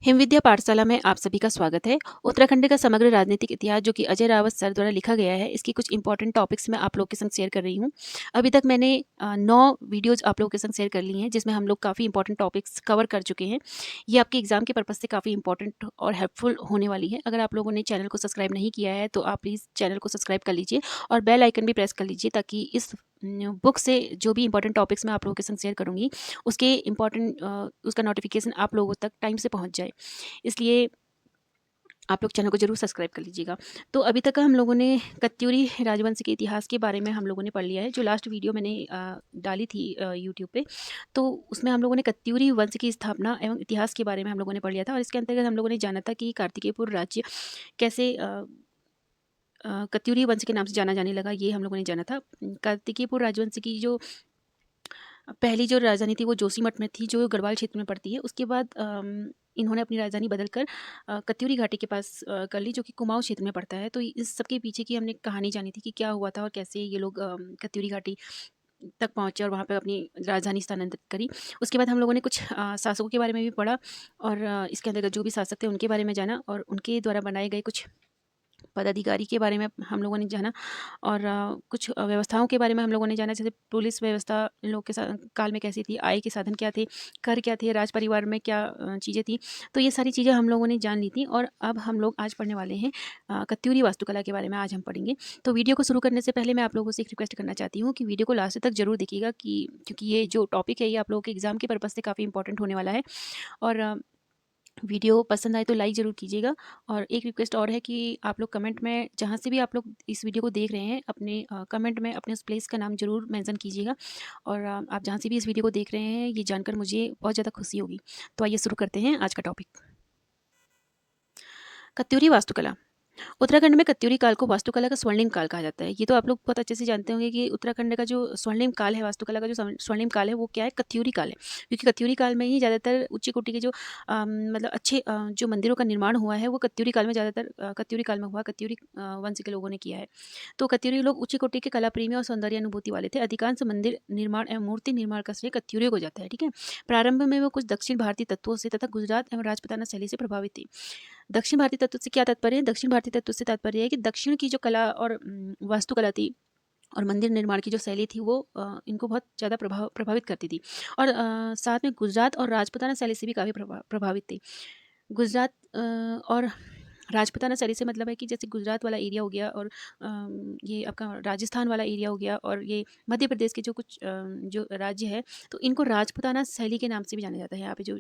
हिमविद्या पाठशाला में आप सभी का स्वागत है। उत्तराखंड का समग्र राजनीतिक इतिहास जो कि अजय रावत सर द्वारा लिखा गया है, इसकी कुछ इंपॉर्टेंट टॉपिक्स मैं आप लोग के संग शेयर कर रही हूँ। अभी तक मैंने 9 वीडियोज़ आप लोगों के संग शेयर कर ली हैं, जिसमें हम लोग काफ़ी इंपॉर्टेंट टॉपिक्स कवर कर चुके हैं। ये आपके एग्जाम के पर्पज़ से काफ़ी इंपॉर्टेंट और हेल्पफुल होने वाली है। अगर आप लोगों ने चैनल को सब्सक्राइब नहीं किया है तो आप प्लीज़ चैनल को सब्सक्राइब कर लीजिए और बेल आइकन भी प्रेस कर लीजिए, ताकि इस बुक से जो भी इंपॉर्टेंट टॉपिक्स मैं आप लोगों के संग शेयर करूँगी, उसके इंपॉर्टेंट उसका नोटिफिकेशन आप लोगों तक टाइम से पहुँच जाए। इसलिए आप लोग चैनल को ज़रूर सब्सक्राइब कर लीजिएगा। तो अभी तक हम लोगों ने कत्यूरी राजवंश के इतिहास के बारे में हम लोगों ने पढ़ लिया है। जो लास्ट वीडियो मैंने डाली थी यूट्यूब पे, तो उसमें हम लोगों ने कत्यूरी वंश की स्थापना एवं इतिहास के बारे में हम लोगों ने पढ़ लिया था, और इसके अंतर्गत हम लोगों ने जाना था कि कार्तिकेयपुर राज्य कैसे कत्यूरी वंश के नाम से जाना जाने लगा, ये हम लोगों ने जाना था। कार्तिकेयपुर राजवंश की जो पहली जो राजधानी थी वो जोशीमठ में थी, जो गढ़वाल क्षेत्र में पड़ती है। उसके बाद इन्होंने अपनी राजधानी बदलकर कत्यूरी घाटी के पास कर ली, जो कि कुमाऊं क्षेत्र में पड़ता है। तो इस सब के पीछे की हमने कहानी जानी थी कि क्या हुआ था और कैसे ये लोग कत्यूरी घाटी तक पहुँचे और वहाँ पर अपनी राजधानी स्थानांतरित करी। उसके बाद हम लोगों ने कुछ शासकों के बारे में भी पढ़ा, और इसके अंतर्गत जो भी शासक थे उनके बारे में जाना, और उनके द्वारा बनाए गए कुछ पदाधिकारी के बारे में हम लोगों ने जाना, और कुछ व्यवस्थाओं के बारे में हम लोगों ने जाना, जैसे पुलिस व्यवस्था इन लोग के काल में कैसी थी, आय के साधन क्या थे, कर क्या थे, राज परिवार में क्या चीज़ें थी। तो ये सारी चीज़ें हम लोगों ने जान ली थी, और अब हम लोग आज पढ़ने वाले हैं कत्यूरी वास्तुकला के बारे में आज हम पढ़ेंगे। तो वीडियो को शुरू करने से पहले मैं आप लोगों से एक रिक्वेस्ट करना चाहती हूँ कि वीडियो को लास्ट तक जरूर देखिएगा, कि क्योंकि ये जो टॉपिक है ये आप लोगों के एग्जाम के पर्पज़ से काफ़ी इंपॉर्टेंट होने वाला है। और वीडियो पसंद आए तो लाइक ज़रूर कीजिएगा। और एक रिक्वेस्ट और है कि आप लोग कमेंट में, जहाँ से भी आप लोग इस वीडियो को देख रहे हैं, अपने कमेंट में अपने उस प्लेस का नाम ज़रूर मेंशन कीजिएगा। और आप जहाँ से भी इस वीडियो को देख रहे हैं, ये जानकर मुझे बहुत ज़्यादा खुशी होगी। तो आइए शुरू करते हैं आज का टॉपिक। कत्यूरी वास्तुकला। उत्तराखंड में कत्यूरी काल को वास्तुकला का स्वर्णिम काल कहा जाता है। ये तो आप लोग बहुत अच्छे से जानते होंगे कि उत्तराखंड का जो स्वर्णिम काल है, वास्तुकला का जो स्वर्णिम काल है, वो क्या है, कत्यूरी काल है। क्योंकि कत्यूरी काल में ही ज़्यादातर उच्च कोटि के जो मतलब अच्छे जो मंदिरों का निर्माण हुआ है, वो कत्यूरी काल में ज़्यादातर कत्यूरी काल में हुआ, कत्यूरी वंश के लोगों ने किया है। तो कत्यूरी लोग उच्च कोटि के कला प्रेमी और सौंदर्य अनुभूति वाले थे। अधिकांश मंदिर निर्माण एवं मूर्ति निर्माण का श्रेय कत्यूरियों को जाता है। ठीक है। प्रारंभ में वो कुछ दक्षिण भारतीय तत्वों से तथा गुजरात एवं राजपूताना शैली से प्रभावित थी। दक्षिण भारतीय तत्व से क्या तात्पर्य है? दक्षिण भारतीय तत्व से तात्पर्य है कि दक्षिण की जो कला और वास्तुकला थी और मंदिर निर्माण की जो शैली थी, वो इनको बहुत ज़्यादा प्रभावित करती थी। और साथ में गुजरात और राजपूताना शैली से भी काफ़ी प्रभावित थी। गुजरात और राजपूताना शैली से मतलब है कि जैसे गुजरात वाला एरिया हो गया, और ये आपका राजस्थान वाला एरिया हो गया, और ये मध्य प्रदेश के जो कुछ जो राज्य है, तो इनको राजपूताना शैली के नाम से भी जाना जाता है। यहाँ पे जो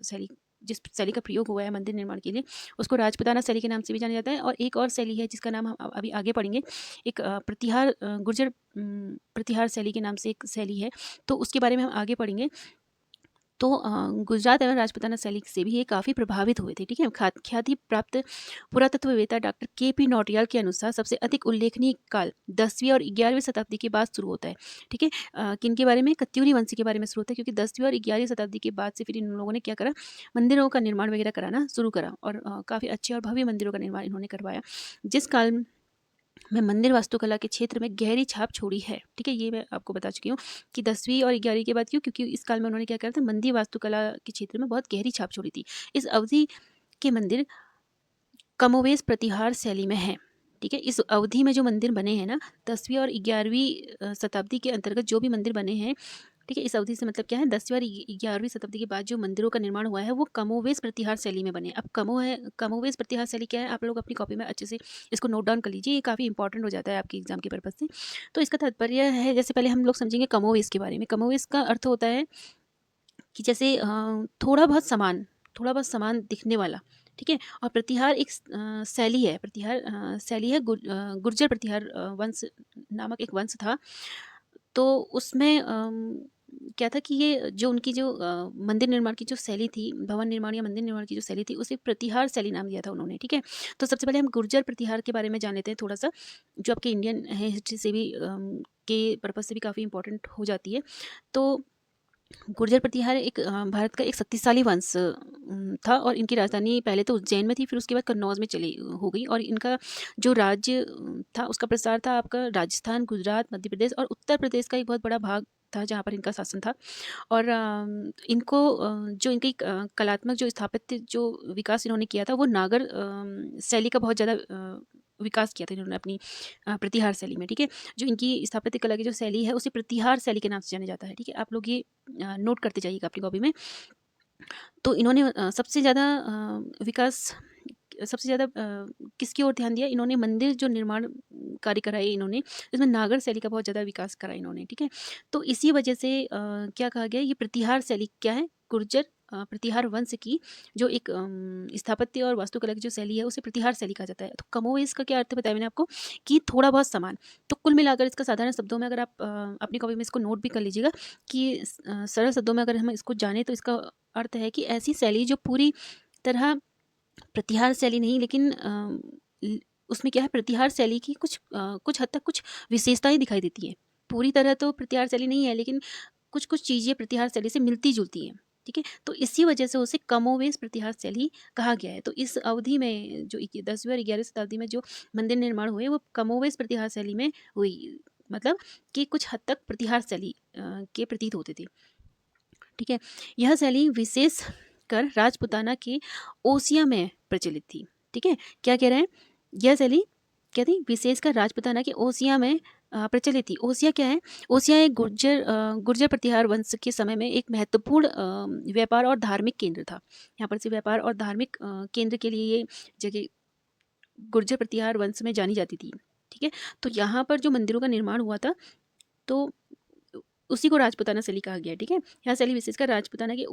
शैली, जिस शैली का प्रयोग हुआ है मंदिर निर्माण के लिए, उसको राजपूताना शैली के नाम से भी जाना जाता है। और एक और शैली है जिसका नाम हम अभी आगे पढ़ेंगे, एक प्रतिहार गुर्जर प्रतिहार शैली के नाम से एक शैली है, तो उसके बारे में हम आगे पढ़ेंगे। तो गुजरात एवं राजपूताना शैली से भी ये काफ़ी प्रभावित हुए थे। ठीक है। ख्याति प्राप्त पुरातत्ववेत्ता डॉक्टर के पी नौटियाल के अनुसार सबसे अधिक उल्लेखनीय काल 10वीं और 11वीं शताब्दी के बाद शुरू होता है। ठीक है। किन के बारे में? कत्यूरी वंश के बारे में शुरू होता है, क्योंकि 10वीं और 11वीं शताब्दी के बाद से फिर इन लोगों ने क्या करा, मंदिरों का निर्माण वगैरह कराना शुरू करा, और काफ़ी अच्छे और भव्य मंदिरों का निर्माण इन्होंने करवाया, जिस काल में मंदिर वास्तुकला के क्षेत्र में गहरी छाप छोड़ी है। ठीक है। ये मैं आपको बता चुकी हूँ कि 10वीं और 11वीं के बाद क्यों, क्योंकि इस काल में उन्होंने क्या करा था, मंदिर वास्तुकला के क्षेत्र में बहुत गहरी छाप छोड़ी थी। इस अवधि के मंदिर कमोवेश प्रतिहार शैली में है। ठीक है। इस अवधि में जो मंदिर बने हैं ना, 10वीं और 11वीं शताब्दी के अंतर्गत जो भी मंदिर बने हैं, ठीक है, इस अवधि से मतलब क्या है, 10वीं और 11वीं शताब्दी के बाद जो मंदिरों का निर्माण हुआ है, वो कमोवेश प्रतिहार शैली में बने। अब कमोवेश प्रतिहार शैली क्या है, आप लोग अपनी कॉपी में अच्छे से इसको नोट डाउन कर लीजिए, ये काफ़ी इंपॉर्टेंट हो जाता है आपके एग्जाम के पर्पज से। तो इसका तात्पर्य है, जैसे पहले हम लोग समझेंगे कमोवेश के बारे में। कमोवेश का अर्थ होता है कि जैसे थोड़ा बहुत समान दिखने वाला। ठीक है। और प्रतिहार एक शैली है, प्रतिहार शैली है गुर्जर प्रतिहार वंश नामक एक वंश था। तो उसमें क्या था कि ये जो उनकी जो मंदिर निर्माण की जो शैली थी, भवन निर्माण या मंदिर निर्माण की जो शैली थी, उसे प्रतिहार शैली नाम दिया था उन्होंने। ठीक है। तो सबसे पहले हम गुर्जर प्रतिहार के बारे में जान लेते हैं थोड़ा सा, जो आपके इंडियन हिस्ट्री से भी के पर्पज से भी काफ़ी इंपॉर्टेंट हो जाती है। तो गुर्जर प्रतिहार एक भारत का एक शक्तिशाली वंश था, और इनकी राजधानी पहले तो उज्जैन में थी, फिर उसके बाद कन्नौज में चली हो गई। और इनका जो राज्य था, उसका प्रसार था आपका राजस्थान, गुजरात, मध्य प्रदेश और उत्तर प्रदेश का एक बहुत बड़ा भाग था जहाँ पर इनका शासन था। और इनको जो इनकी कलात्मक जो स्थापत्य जो विकास इन्होंने किया था वो नागर शैली का बहुत ज़्यादा विकास किया था इन्होंने अपनी प्रतिहार शैली में, ठीक है। जो इनकी स्थापत्य कला की जो शैली है उसे प्रतिहार शैली के नाम से जाना जाता है, ठीक है। आप लोग ये नोट करते जाइएगा अपनी कॉपी में। तो इन्होंने सबसे ज़्यादा विकास सबसे ज़्यादा किसकी ओर ध्यान दिया? इन्होंने मंदिर जो निर्माण कार्य कराए इन्होंने, इसमें नागर शैली का बहुत ज़्यादा विकास करा इन्होंने, ठीक है। तो इसी वजह से क्या कहा गया, ये प्रतिहार शैली क्या है? गुर्जर प्रतिहार वंश की जो एक स्थापत्य और वास्तुकला की जो शैली है उसे प्रतिहार शैली कहा जाता है। तो कमोवेश का क्या अर्थ बताया मैंने आपको कि थोड़ा बहुत समान। तो कुल मिलाकर इसका साधारण शब्दों में अगर आप अपनी कॉपी में इसको नोट भी कर लीजिएगा कि सरल शब्दों में अगर हम इसको जाने तो इसका अर्थ है कि ऐसी शैली जो पूरी तरह प्रतिहार शैली नहीं, लेकिन उसमें क्या है, प्रतिहार शैली की कुछ हद तक कुछ विशेषताएं दिखाई देती हैं। पूरी तरह तो प्रतिहार शैली नहीं है, लेकिन कुछ कुछ चीज़ें प्रतिहार शैली से मिलती जुलती हैं, ठीक है। तो इसी वजह से उसे कमोवेश प्रतिहार शैली कहा गया है। तो इस अवधि में जो 10वीं और 11वीं शताब्दी में जो मंदिर निर्माण हुए वो कमोवेश प्रतिहार शैली में हुई, मतलब कि कुछ हद तक प्रतिहार शैली के प्रतीत होते थे, ठीक है। यह शैली विशेष कर राजपुताना के ओसिया में प्रचलित थी, ठीक है। क्या कह रहे हैं? यह शैली क्या थी? विशेषकर राजपुताना के ओसिया में प्रचलित थी। ओसिया क्या है? ओसिया एक गुर्जर प्रतिहार वंश के समय में एक महत्वपूर्ण व्यापार और धार्मिक केंद्र था। यहाँ पर से व्यापार और धार्मिक केंद्र के लिए ये जगह गुर्जर प्रतिहार वंश में जानी जाती थी, ठीक है। तो यहाँ पर जो मंदिरों का निर्माण हुआ था तो उसी को राजपुताना शैली कहा गया, ठीक है। यह शैली विशेषकर राजपुताना के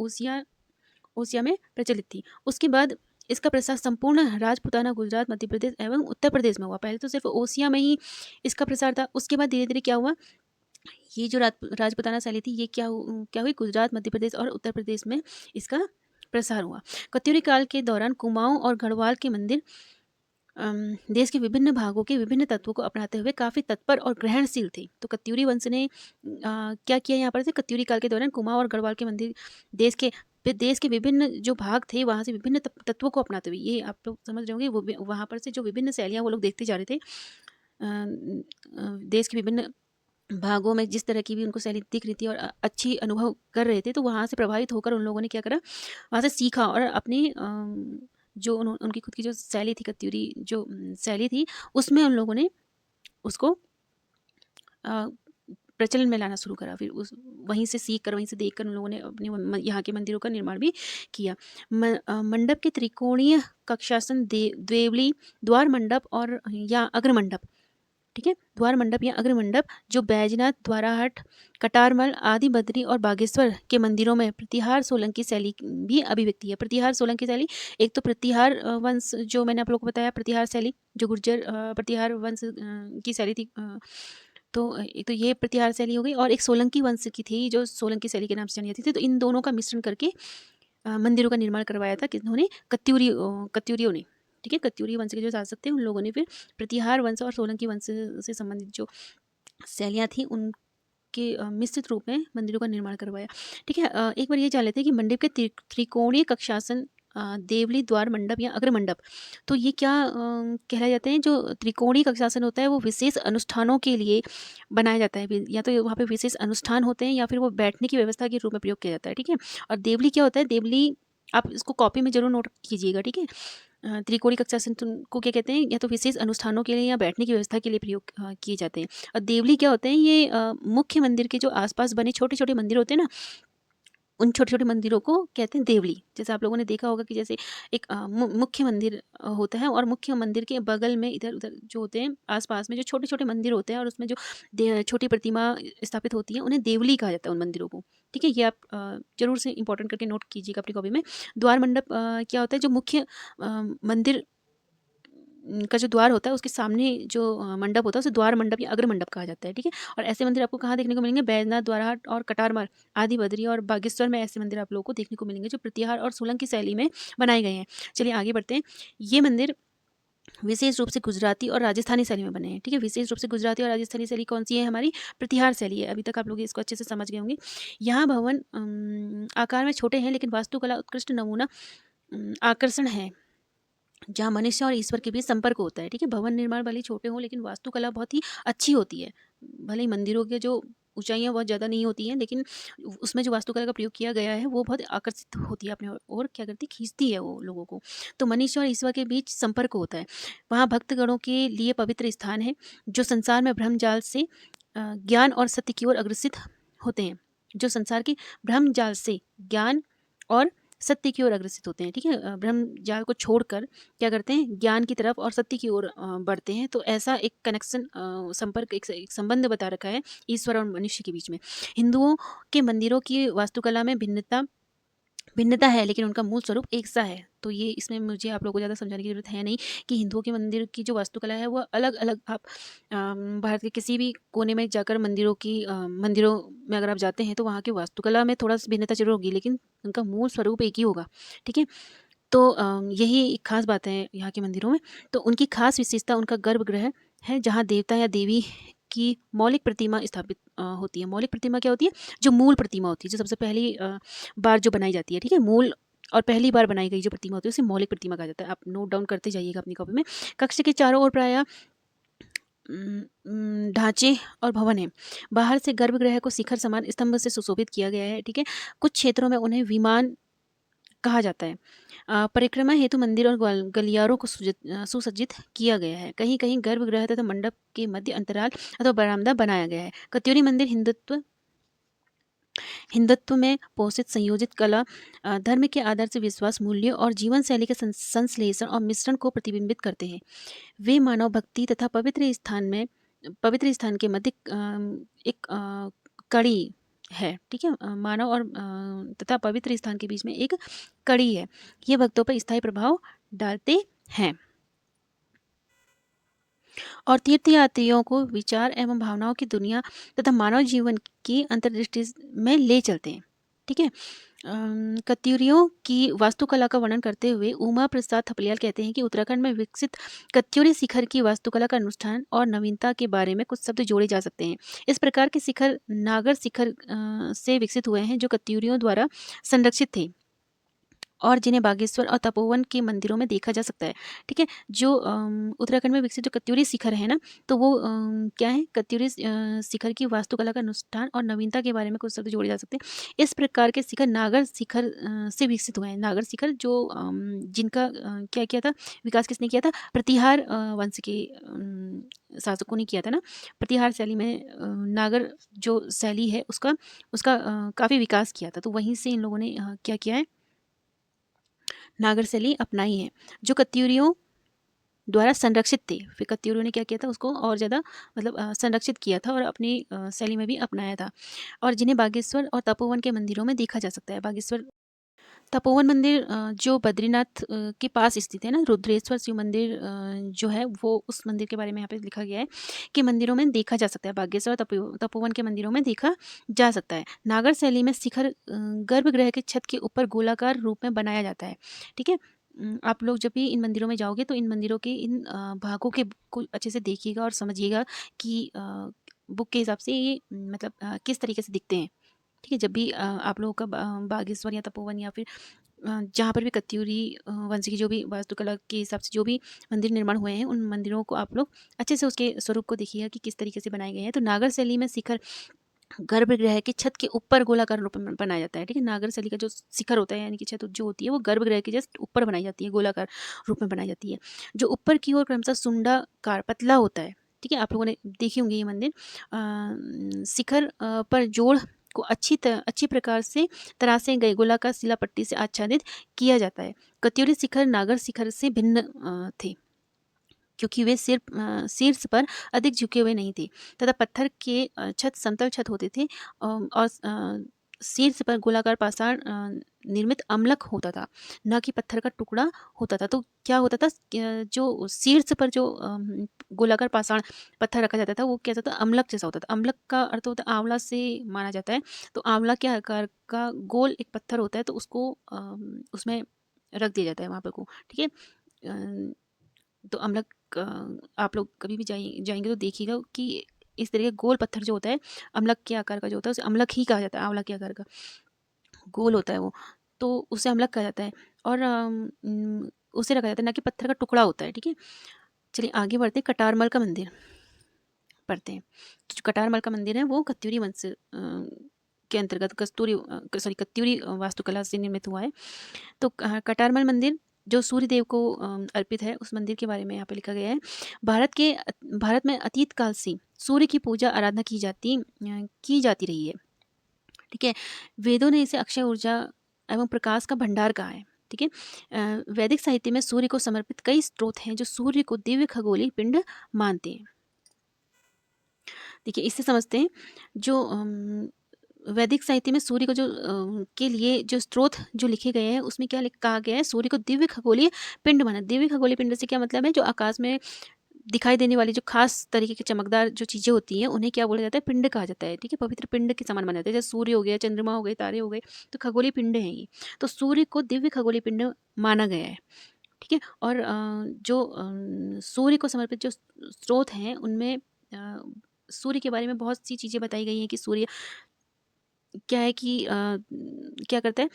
ओसिया में प्रचलित थी। उसके बाद इसका प्रसार संपूर्ण राजपुताना, गुजरात, मध्य प्रदेश एवं उत्तर प्रदेश में हुआ। पहले तो सिर्फ ओसिया में ही इसका प्रसार था। उसके बाद धीरे धीरे क्या हुआ, ये जो राजपुताना शैली थी ये क्या हुई, गुजरात, मध्य प्रदेश और उत्तर प्रदेश में इसका प्रसार हुआ। कत्यूरी काल के दौरान कुमाऊं और गढ़वाल के मंदिर देश के विभिन्न भागों के विभिन्न तत्वों को अपनाते हुए काफ़ी तत्पर और ग्रहणशील थे। तो कत्यूरी वंश ने क्या किया यहाँ पर से, कत्यूरी काल के दौरान कुमाऊं और गढ़वाल के मंदिर देश के विभिन्न जो भाग थे वहाँ से विभिन्न तत्वों को अपनाते हुए, ये आप लोग समझ रहे होंगे, वो वहाँ पर से जो विभिन्न शैलियाँ वो लोग देखते जा रहे थे, देश के विभिन्न भागों में जिस तरह की भी उनको शैली दिख रही थी और अच्छी अनुभव कर रहे थे, तो वहाँ से प्रभावित होकर उन लोगों ने क्या करा, वहाँ से सीखा और अपनी जो उनकी खुद की जो शैली थी, कत्यूरी जो शैली थी, उसमें उन लोगों ने उसको प्रचलन में लाना शुरू करा। फिर वहीं से सीख कर, वहीं से देख कर उन लोगों ने अपने यहाँ के मंदिरों का निर्माण भी किया। मंडप के त्रिकोणीय कक्षासन, द्वेवली, द्वार मंडप और या अग्र मंडप, ठीक है, द्वार मंडप या अग्र मंडप जो बैजनाथ, द्वाराहट, कटारमल, आदि बद्री और बागेश्वर के मंदिरों में प्रतिहार सोलंकी शैली भी अभिव्यक्ति है। प्रतिहार सोलंकी शैली, एक तो प्रतिहार वंश जो मैंने आप लोगों को बताया, प्रतिहार शैली जो गुर्जर प्रतिहार वंश की शैली थी, तो एक तो ये प्रतिहार शैली हो गई, और एक सोलंकी वंश की थी जो सोलंकी शैली के नाम से जानी जाती थी। तो इन दोनों का मिश्रण करके मंदिरों का निर्माण करवाया था किन्होंने, कत्यूरियों ने, ठीक है। कत्यूरी वंश के जो शासक थे उन लोगों ने फिर प्रतिहार वंश और सोलंकी वंश से संबंधित जो शैलियाँ थी उनके मिश्रित रूप में मंदिरों का निर्माण करवाया, ठीक है। एक बार ये जान लेते हैं कि मंडप के त्रिकोणीय कक्षासन, देवली, द्वार मंडप या अग्र मंडप, तो ये क्या कहलाए जाते हैं? जो त्रिकोणीय कक्षासन होता है वो विशेष अनुष्ठानों के लिए बनाया जाता है, या तो वहाँ पे विशेष अनुष्ठान होते हैं या फिर वो बैठने की व्यवस्था के रूप में प्रयोग किया जाता है, ठीक है। और देवली क्या होता है? देवली आप इसको कॉपी में जरूर नोट कीजिएगा, ठीक है। त्रिकोणीय कक्षासन को क्या कहते हैं? या तो विशेष अनुष्ठानों के लिए या बैठने की व्यवस्था के लिए प्रयोग किए जाते हैं। और देवली क्या होते हैं? ये मुख्य मंदिर के जो आसपास बने छोटे छोटे मंदिर होते हैं ना, उन छोटे छोटे मंदिरों को कहते हैं देवली। जैसे आप लोगों ने देखा होगा कि जैसे एक मुख्य मंदिर होता है और मुख्य मंदिर के बगल में इधर उधर जो होते हैं आसपास में जो छोटे छोटे मंदिर होते हैं और उसमें जो छोटी प्रतिमा स्थापित होती है उन्हें देवली कहा जाता है उन मंदिरों को, ठीक है। ये आप जरूर से इंपॉर्टेंट करके नोट कीजिएगा अपनी कॉपी में। द्वार मंडप क्या होता है? जो मुख्य मंदिर का जो द्वार होता है उसके सामने जो मंडप होता है उसे द्वार मंडप या अग्र मंडप कहा जाता है, ठीक है। और ऐसे मंदिर आपको कहाँ देखने को मिलेंगे? बैजनाथ, द्वाराहाट और कटारमल, आदि बद्री और बागेश्वर में ऐसे मंदिर आप लोगों को देखने को मिलेंगे जो प्रतिहार और सोलंकी शैली में बनाए गए हैं। चलिए आगे बढ़ते हैं। ये मंदिर विशेष रूप से गुजराती और राजस्थानी शैली में बने हैं, ठीक है। विशेष रूप से गुजराती और राजस्थानी शैली कौन सी है? हमारी प्रतिहार शैली है। अभी तक आप लोग इसको अच्छे से समझ गए होंगे। यहाँ भवन आकार में छोटे हैं लेकिन वास्तुकला उत्कृष्ट नमूना आकर्षण है, जहाँ मनुष्य और ईश्वर के बीच संपर्क होता है, ठीक है। भवन निर्माण भले छोटे हों लेकिन वास्तुकला बहुत ही अच्छी होती है। भले ही मंदिरों के जो ऊँचाइयाँ बहुत ज़्यादा नहीं होती हैं, लेकिन उसमें जो वास्तुकला का प्रयोग किया गया है वो बहुत आकर्षित होती है अपने ओर, क्या करती है, खींचती है वो लोगों को। तो मनुष्य और ईश्वर के बीच संपर्क होता है। वहाँ भक्तगणों के लिए पवित्र स्थान है, जो संसार में भ्रम जाल से ज्ञान और सत्य की ओर अग्रसित होते हैं। जो संसार के भ्रम जाल से ज्ञान और सत्य की ओर अग्रसित होते हैं, ठीक है? भ्रम जाल को छोड़कर क्या करते हैं, ज्ञान की तरफ और सत्य की ओर बढ़ते हैं। तो ऐसा एक कनेक्शन, संपर्क, एक संबंध बता रखा है ईश्वर और मनुष्य के बीच में। हिंदुओं के मंदिरों की वास्तुकला में भिन्नता भिन्नता है, लेकिन उनका मूल स्वरूप एक सा है। तो ये इसमें मुझे आप लोगों को ज़्यादा समझाने की ज़रूरत है नहीं कि हिंदुओं के मंदिर की जो वास्तुकला है वो अलग-अलग, आप भारत के किसी भी कोने में जाकर मंदिरों में अगर आप जाते हैं तो वहाँ की वास्तुकला में थोड़ा सा भिन्नता ज़रूर होगी, लेकिन उनका मूल स्वरूप एक ही होगा, ठीक है? तो यही एक खास बात है यहाँ के मंदिरों में। तो उनकी खास विशेषता उनका गर्भगृह है, जहाँ देवता या देवी की मौलिक प्रतिमा स्थापित होती है। मौलिक प्रतिमा क्या होती है? जो मूल प्रतिमा होती है, जो सबसे पहली बार जो बनाई जाती है, ठीक है? मूल और पहली बार बनाई गई जो प्रतिमा होती है उसे मौलिक प्रतिमा कहा जाता है। आप नोट डाउन करते जाइएगा अपनी कॉपी में। कक्ष के चारों ओर प्रायः ढांचे और भवन हैं। बाहर से गर्भगृह को शिखर समान स्तंभ से सुशोभित किया गया है, ठीक है? कुछ क्षेत्रों में उन्हें विमान कहा जाता है। परिक्रमा हेतु मंदिर और गलियारों को सुसज्जित किया गया है। कहीं-कहीं गर्भगृह तथा मंडप के मध्य अंतराल अथवा बरामदा बनाया गया है। कत्यूरी मंदिर हिंदुत्व में पोषित संयोजित कला, धर्म के आधार से विश्वास, मूल्यों और जीवन शैली के संश्लेषण और मिश्रण को प्रतिबिंबित करते हैं। वे मानव भक्ति तथा पवित्र स्थान के मध्य एक कड़ी है, ठीक है? मानव और तथा पवित्र स्थान के बीच में एक कड़ी है। ये भक्तों पर स्थायी प्रभाव डालते हैं और तीर्थयात्रियों को विचार एवं भावनाओं की दुनिया तथा मानव जीवन की अंतर्दृष्टि में ले चलते हैं, ठीक है? कत्यूरियों की वास्तुकला का वर्णन करते हुए उमा प्रसाद थपलियाल कहते हैं कि उत्तराखंड में विकसित कत्यूरी शिखर की वास्तुकला का अनुष्ठान और नवीनता के बारे में कुछ शब्द जोड़े जा सकते हैं। इस प्रकार के शिखर नागर शिखर से विकसित हुए हैं, जो कत्यूरियों द्वारा संरक्षित थे और जिन्हें बागेश्वर और तपोवन के मंदिरों में देखा जा सकता है, ठीक है? जो उत्तराखंड में विकसित जो कत्यूरी शिखर है ना, तो वो क्या है? कत्यूरी शिखर की वास्तुकला का अनुष्ठान और नवीनता के बारे में कुछ शब्द जोड़े जा सकते हैं। इस प्रकार के शिखर नागर शिखर से विकसित हुए हैं। नागर शिखर जो जिनका क्या किया था, विकास किसने किया था? प्रतिहार वंश के शासकों ने किया था ना। प्रतिहार शैली में नागर जो शैली है उसका उसका काफ़ी विकास किया था। तो वहीं से इन लोगों ने क्या किया है? नागर शैली अपनाई है, जो कत्यूरियों द्वारा संरक्षित थे। फिर कत्यूरियों ने क्या किया था? उसको और ज़्यादा मतलब संरक्षित किया था और अपनी शैली में भी अपनाया था, और जिन्हें बागेश्वर और तपोवन के मंदिरों में देखा जा सकता है। बागेश्वर तपोवन मंदिर जो बद्रीनाथ के पास स्थित है ना, रुद्रेश्वर शिव मंदिर जो है वो, उस मंदिर के बारे में यहाँ पे लिखा गया है कि मंदिरों में देखा जा सकता है। बागेश्वर तपोवन के मंदिरों में देखा जा सकता है। नागर शैली में शिखर गर्भगृह के छत के ऊपर गोलाकार रूप में बनाया जाता है, ठीक है? आप लोग जब भी इन मंदिरों में जाओगे तो इन मंदिरों के इन भागों के को अच्छे से देखिएगा और समझिएगा कि बुक के हिसाब से ये मतलब किस तरीके से दिखते हैं, ठीक है? जब भी आप लोगों का बागेश्वर या तपोवन या फिर जहाँ पर भी कत्यूरी वंश की जो भी वास्तुकला के हिसाब से जो भी मंदिर निर्माण हुए हैं, उन मंदिरों को आप लोग अच्छे से उसके स्वरूप को देखिएगा कि किस तरीके से बनाए गए हैं। तो नागर शैली में शिखर गर्भगृह के छत के ऊपर गोलाकार रूप में बनाया जाता है, ठीक है? नागर शैली का जो शिखर होता है, यानी कि छत जो होती है, वो गर्भगृह के जस्ट ऊपर बनाई जाती है, गोलाकार रूप में बनाई जाती है, जो ऊपर की ओर क्रमशः सुंडाकार पतला होता है, ठीक है? आप लोगों ने देखी होंगी ये मंदिर। शिखर पर जोड़ को अच्छी प्रकार से तरासे गए गोलाकार शिला पट्टी से आच्छादित किया जाता है। कत्यूरी शिखर नागर शिखर से भिन्न थे, क्योंकि वे सिर्फ शीर्ष पर अधिक झुके हुए नहीं थे तथा पत्थर के छत समतल छत होते थे, और शीर्ष पर गोलाकार पाषाण निर्मित अम्लक होता था, न कि पत्थर का टुकड़ा होता था। तो क्या होता था? जो शीर्ष पर जो गोलाकार पाषाण पत्थर रखा जाता था, वो क्या होता था? अम्लक जैसा होता था। अम्लक का अर्थ होता है आंवला से माना जाता है। तो आंवला के आकार का गोल एक पत्थर होता है, तो उसको उसमें रख दिया जाता है वहाँ पर को, ठीक है? तो अम्लक आप लोग कभी भी जाएंगे तो देखिएगा कि इस तरह का गोल पत्थर जो होता है, अम्लक के आकार का जो होता है, उसे अम्लक ही कहा जाता है। आंवला के आकार का गोल होता है वो, तो उसे अम्लक कहा जाता है, और उसे रखा जाता है, ना कि पत्थर का टुकड़ा होता है, ठीक है? चलिए आगे बढ़ते हैं। कटारमल का मंदिर। पड़ते हैं। तो जो कटारमल का मंदिर है वो कत्यूरी वंश के अंतर्गत कत्यूरी वास्तुकला से निर्मित हुआ है। तो कटारमल मंदिर जो सूर्य देव को अर्पित है, उस मंदिर के बारे में यहाँ पे लिखा गया है। भारत में अतीत काल से सूर्य की पूजा आराधना की जाती रही है। ठीक है, वेदों ने इसे अक्षय ऊर्जा एवं प्रकाश का भंडार कहा है। ठीक है, वैदिक साहित्य में सूर्य को समर्पित कई स्रोत हैं जो सूर्य को दिव्य खगोलीय पिंड मानते हैं। देखिए, इससे समझते हैं जो वैदिक साहित्य में सूर्य को जो के लिए जो स्रोत जो लिखे गए हैं, उसमें क्या कहा गया है, सूर्य को दिव्य खगोलीय पिंड माना। दिव्य खगोलीय पिंड से क्या मतलब है, जो आकाश में दिखाई देने वाली जो खास तरीके की चमकदार जो चीज़ें होती हैं, उन्हें क्या बोला जाता है, पिंड कहा जाता है। ठीक है, पवित्र पिंड के समान माना जाता है। जैसे सूर्य हो गया, चंद्रमा हो गए, तारे हो गए, तो खगोलीय पिंड हैं ये। तो सूर्य को दिव्य खगोलीय पिंड माना गया है। ठीक है, और जो सूर्य को समर्पित जो स्रोत हैं, उनमें सूर्य के बारे में बहुत सी चीज़ें बताई गई हैं कि सूर्य क्या है कि क्या करता है,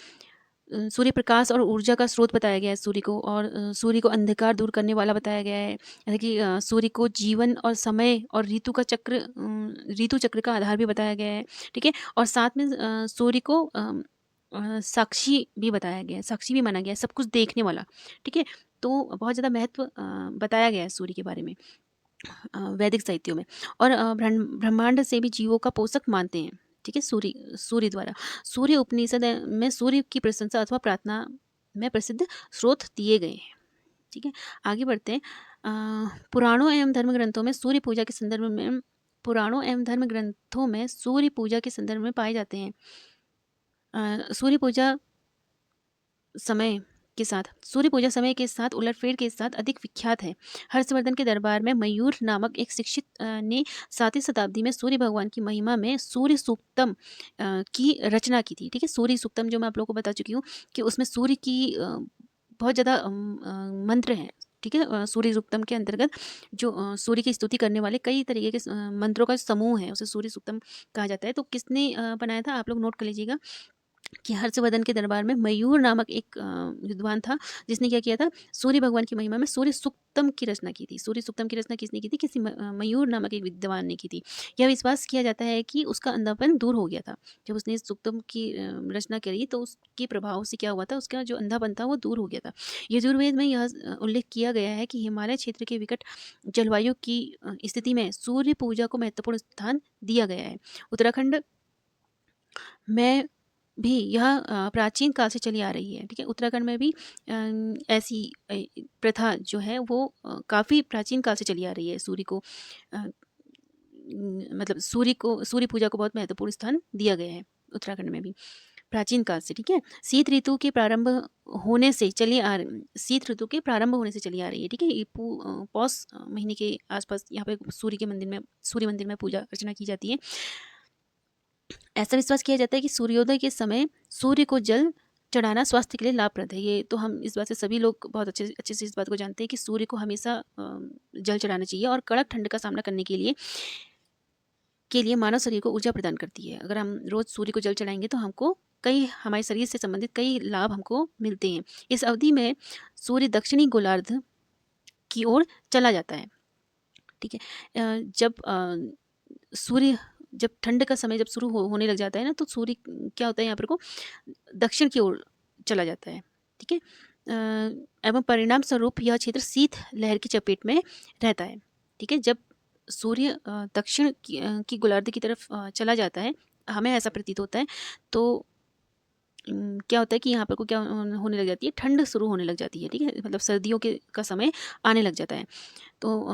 सूर्य प्रकाश और ऊर्जा का स्रोत बताया गया है सूर्य को, और सूर्य को अंधकार दूर करने वाला बताया गया है। जैसे कि सूर्य को जीवन और समय और ऋतु चक्र का आधार भी बताया गया है। ठीक है, और साथ में सूर्य को साक्षी भी बताया गया है, साक्षी भी माना गया है, सब कुछ देखने वाला। ठीक है, तो बहुत ज़्यादा महत्व बताया गया है सूर्य के बारे में वैदिक साहित्यों में। और ब्रह्मांड से भी जीवों का पोषक मानते हैं। ठीक है, सूर्य सूर्य द्वारा सूर्य उपनिषद में सूर्य की प्रशंसा अथवा प्रार्थना में प्रसिद्ध स्रोत दिए गए हैं। ठीक है, आगे बढ़ते हैं। पुराणों एवं धर्म ग्रंथों में सूर्य पूजा के संदर्भ में सूर्य पूजा के संदर्भ में पाए जाते हैं। सूर्य पूजा सूर्य पूजा समय के साथ उलटफेर के साथ अधिक विख्यात है। हर्षवर्धन के दरबार में मयूर नामक एक शिक्षित ने 7वीं शताब्दी में सूर्य भगवान की महिमा में सूर्य सूक्तम की रचना की थी। ठीक है, सूर्य सूक्तम जो मैं आप लोगों को बता चुकी हूँ कि उसमें सूर्य की बहुत ज़्यादा मंत्र हैं। ठीक है, सूर्य सूक्तम के अंतर्गत जो सूर्य की स्तुति करने वाले कई तरीके के मंत्रों का समूह है, उसे सूर्य सूक्तम कहा जाता है। तो किसने बनाया था, आप लोग नोट कर लीजिएगा कि हर्षवर्धन के दरबार में मयूर नामक एक विद्वान था, जिसने क्या किया था, सूर्य भगवान की महिमा में सूर्य सूक्तम की रचना की थी। सूर्य सूक्तम की रचना किसने की थी, किसी मयूर नामक एक विद्वान ने की थी। यह विश्वास किया जाता है कि उसका अंधापन दूर हो गया था। जब उसने सूक्तम की रचना करी तो उसके प्रभाव से क्या हुआ था, उसका जो अंधापन था वो दूर हो गया था। यजुर्वेद में यह उल्लेख किया गया है कि हिमालय क्षेत्र के विकट जलवायु की स्थिति में सूर्य पूजा को महत्वपूर्ण स्थान दिया गया है। उत्तराखंड में भी यह प्राचीन काल से चली आ रही है। ठीक है, उत्तराखंड में भी ऐसी प्रथा जो है वो काफ़ी प्राचीन काल से चली आ रही है। सूर्य को मतलब सूर्य पूजा को बहुत महत्वपूर्ण स्थान दिया गया है उत्तराखंड में भी प्राचीन काल से। ठीक है, शीत ऋतु के प्रारंभ होने से चली आ रही है। ठीक है, ये पौष महीने के आसपास यहाँ पे सूर्य मंदिर में पूजा अर्चना की जाती है। ऐसा विश्वास किया जाता है कि सूर्योदय के समय सूर्य को जल चढ़ाना स्वास्थ्य के लिए लाभप्रद है। ये तो हम इस बात से सभी लोग बहुत अच्छे से इस बात को जानते हैं कि सूर्य को हमेशा जल चढ़ाना चाहिए, और कड़क ठंड का सामना करने के लिए मानव शरीर को ऊर्जा प्रदान करती है। अगर हम रोज़ सूर्य को जल चढ़ाएंगे तो हमारे शरीर से संबंधित कई लाभ हमको मिलते हैं। इस अवधि में सूर्य दक्षिणी गोलार्ध की ओर चला जाता है। ठीक है, जब ठंड का समय जब शुरू होने लग जाता है ना, तो सूर्य क्या होता है, यहाँ पर को दक्षिण की ओर चला जाता है। ठीक है, एवं परिणाम स्वरूप यह क्षेत्र शीत लहर की चपेट में रहता है। ठीक है, जब सूर्य दक्षिण की गोलार्ध की तरफ चला जाता है, हमें ऐसा प्रतीत होता है, तो क्या होता है कि यहाँ पर को क्या होने लग जाती है, ठंड शुरू होने लग जाती है। ठीक है, मतलब सर्दियों का समय आने लग जाता है। तो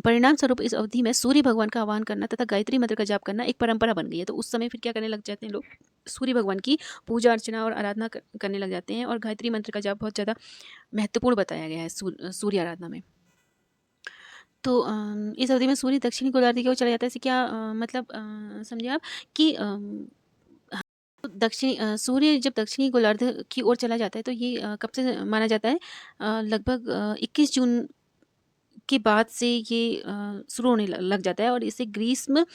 परिणाम स्वरूप इस अवधि में सूर्य भगवान का आह्वान करना तथा गायत्री मंत्र का जाप करना एक परंपरा बन गई है। तो उस समय फिर क्या करने लग जाते हैं लोग, सूर्य भगवान की पूजा अर्चना और आराधना करने लग जाते हैं, और गायत्री मंत्र का जाप बहुत ज़्यादा महत्वपूर्ण बताया गया है सूर्य आराधना में। तो इस अवधि में सूर्य दक्षिणी गोलार्ध की ओर चला जाता है। इसे क्या मतलब समझे आप कि सूर्य जब दक्षिणी गोलार्ध की ओर चला जाता है, तो ये कब से माना जाता है, लगभग 21 जून के बाद से ये शुरू होने लग जाता है, और इसे ग्रीष्म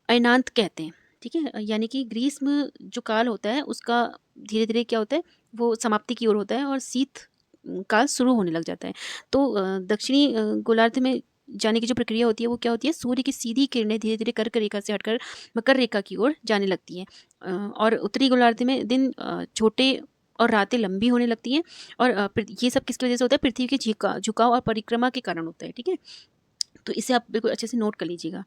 अयनांत कहते हैं। ठीक है, यानी कि ग्रीष्म जो काल होता है उसका धीरे धीरे क्या होता है, वो समाप्ति की ओर होता है और शीत काल शुरू होने लग जाता है। तो दक्षिणी गोलार्ध में जाने की जो प्रक्रिया होती है वो क्या होती है, सूर्य की सीधी किरणें धीरे धीरे कर्क रेखा से हटकर मकर रेखा की ओर जाने लगती हैं। और उत्तरी गोलार्ध में दिन छोटे और रातें लंबी होने लगती हैं। और ये सब किसकी वजह से होता है, पृथ्वी के झुकाव और परिक्रमा के कारण होता है। ठीक है, तो इसे आप बिल्कुल अच्छे से नोट कर लीजिएगा।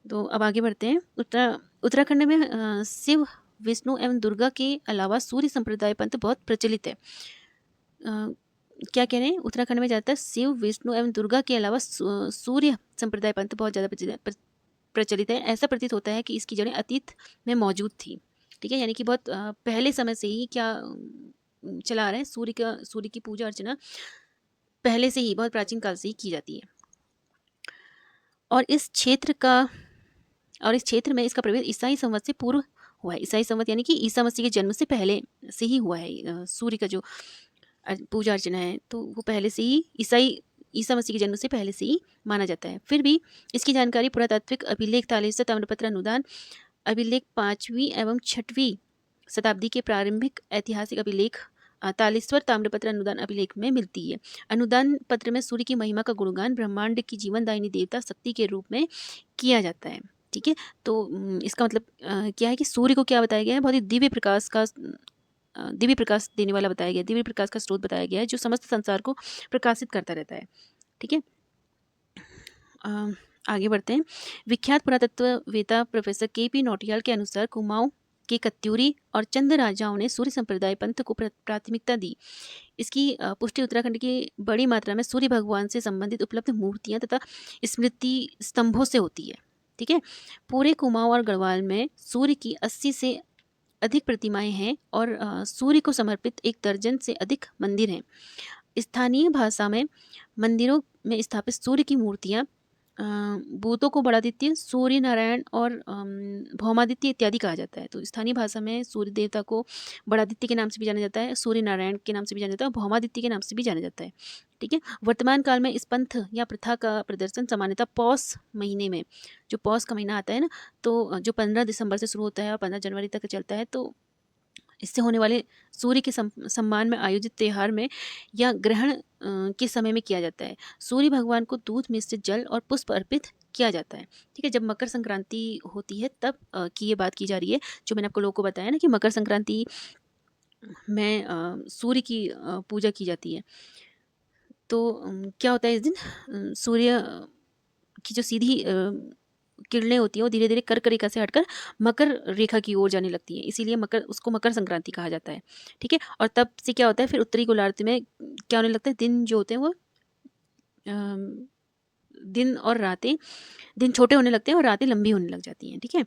तो अब आगे बढ़ते हैं। उत्तराखंड में शिव, विष्णु एवं दुर्गा के अलावा सूर्य संप्रदाय पंथ बहुत प्रचलित है। क्या कह रहे हैं, उत्तराखंड में ज़्यादातर शिव, विष्णु एवं दुर्गा के अलावा सूर्य संप्रदाय पंथ बहुत ज़्यादा प्रचलित है। ऐसा प्रतीत होता है कि इसकी जड़ें अतीत में मौजूद थी। ठीक है, यानी कि बहुत पहले समय से ही क्या चला आ रहा है, सूर्य की पूजा अर्चना पहले से ही, बहुत प्राचीन काल से ही की जाती है। और इस क्षेत्र में इसका प्रवेश ईसाई संवत से पूर्व हुआ है। ईसाई संवत यानी कि ईसा मसीह के जन्म से पहले से ही हुआ है। सूर्य का जो पूजा अर्चना है तो वो पहले से ही ईसा मसीह के जन्म से पहले से ही माना जाता है। फिर भी इसकी जानकारी पुरातात्विक अभिलेख, तालिस्वर ताम्रपत्र अनुदान अभिलेख 5वीं एवं 6वीं शताब्दी के प्रारंभिक ऐतिहासिक अभिलेख तालिस्वर ताम्रपत्र अनुदान अभिलेख में मिलती है। अनुदान पत्र में सूर्य की महिमा का गुणगान ब्रह्मांड की जीवनदायिनी देवता शक्ति के रूप में किया जाता है। ठीक है, तो इसका मतलब क्या है कि सूर्य को क्या बताया गया है, बहुत ही दिव्य प्रकाश देने वाला बताया गया है, दिव्य प्रकाश का स्रोत बताया गया है जो समस्त संसार को प्रकाशित करता रहता है। ठीक है, आगे बढ़ते हैं। विख्यात पुरातत्ववेत्ता प्रोफेसर के.पी. नौटियाल के अनुसार कुमाऊं के कत्यूरी और चंद राजाओं ने सूर्य संप्रदाय पंथ को प्राथमिकता दी। इसकी पुष्टि उत्तराखंड की बड़ी मात्रा में सूर्य भगवान से संबंधित उपलब्ध मूर्तियां तथा स्मृति स्तंभों से होती है। ठीक है, पूरे कुमाऊं और गढ़वाल में सूर्य की 80 से अधिक प्रतिमाएं हैं और सूर्य को समर्पित 1 दर्जन से अधिक मंदिर हैं। स्थानीय भाषा में मंदिरों में स्थापित सूर्य की मूर्तियां भूतों को बड़ादित्य, सूर्य नारायण और भौमादित्य इत्यादि कहा जाता है। तो स्थानीय भाषा में सूर्य देवता को बड़ादित्य के नाम से भी जाना जाता है, सूर्य नारायण के नाम से भी जाना जाता है और भौमादित्य के नाम से भी जाना जाता है। ठीक है, वर्तमान काल में इस पंथ या प्रथा का प्रदर्शन सामान्यतः पौष महीने में, जो पौष का महीना आता है ना, तो जो 15 दिसंबर से शुरू होता है और 15 जनवरी तक चलता है, तो इससे होने वाले सूर्य के सम्मान में आयोजित त्यौहार में या ग्रहण के समय में किया जाता है। सूर्य भगवान को दूध मिश्रित जल और पुष्प अर्पित किया जाता है। ठीक है, जब मकर संक्रांति होती है तब की ये बात की जा रही है, जो मैंने आपको लोगों को बताया ना कि मकर संक्रांति में सूर्य की पूजा की जाती है। तो क्या होता है इस दिन, सूर्य की जो सीधी किरणें होती हैं वो धीरे धीरे कर्क रेखा से हटकर मकर रेखा की ओर जाने लगती हैं, इसीलिए उसको मकर संक्रांति कहा जाता है। ठीक है, और तब से क्या होता है, फिर उत्तरी गोलार्ध में क्या होने लगता है, दिन जो होते हैं वो दिन छोटे होने लगते हैं और रातें लंबी होने लग जाती हैं। ठीक है,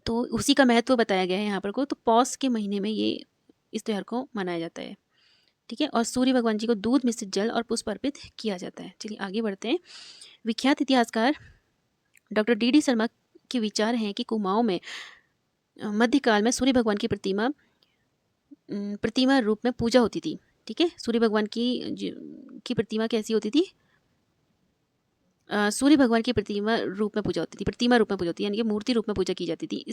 तो उसी का महत्व बताया गया है यहाँ पर तो पौष के महीने में ये इस त्यौहार को मनाया जाता है। ठीक है, और सूर्य भगवान जी को दूध मिश्रित जल और पुष्प अर्पित किया जाता है। चलिए आगे बढ़ते हैं। विख्यात इतिहासकार डॉक्टर डी शर्मा के विचार हैं कि कुमाऊं में मध्यकाल में सूर्य भगवान की प्रतिमा रूप में पूजा होती थी। ठीक है, सूर्य भगवान की प्रतिमा कैसी होती थी, सूर्य भगवान की प्रतिमा रूप में पूजा होती थी, यानी कि मूर्ति रूप में पूजा की जाती थी।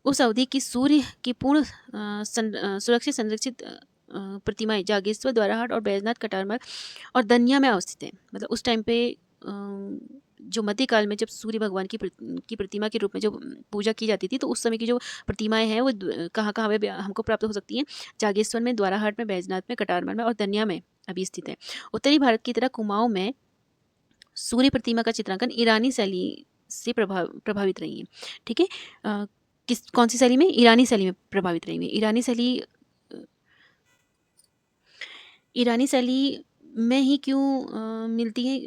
उस अवधि की सूर्य की पूर्ण सुरक्षित संरक्षित प्रतिमाएं जागेश्वर, द्वाराहाट और बैजनाथ, कटारमल और दनिया में अवस्थित है। मतलब उस टाइम पे जो मध्यकाल में जब सूर्य भगवान की प्रतिमा के रूप में जो पूजा की जाती थी, तो उस समय की जो प्रतिमाएं हैं वो कहाँ हमको प्राप्त हो सकती हैं, जागेश्वर में, द्वाराहाट में, बैजनाथ में, कटारमल में और दनिया में अभी स्थित है। उत्तरी भारत की तरह कुमाऊं में सूर्य प्रतिमा का चित्रांकन ईरानी शैली से प्रभावित रही है। ठीक है, कौन सी शैली में, ईरानी शैली में प्रभावित रही है। ईरानी शैली में ही क्यों मिलती है,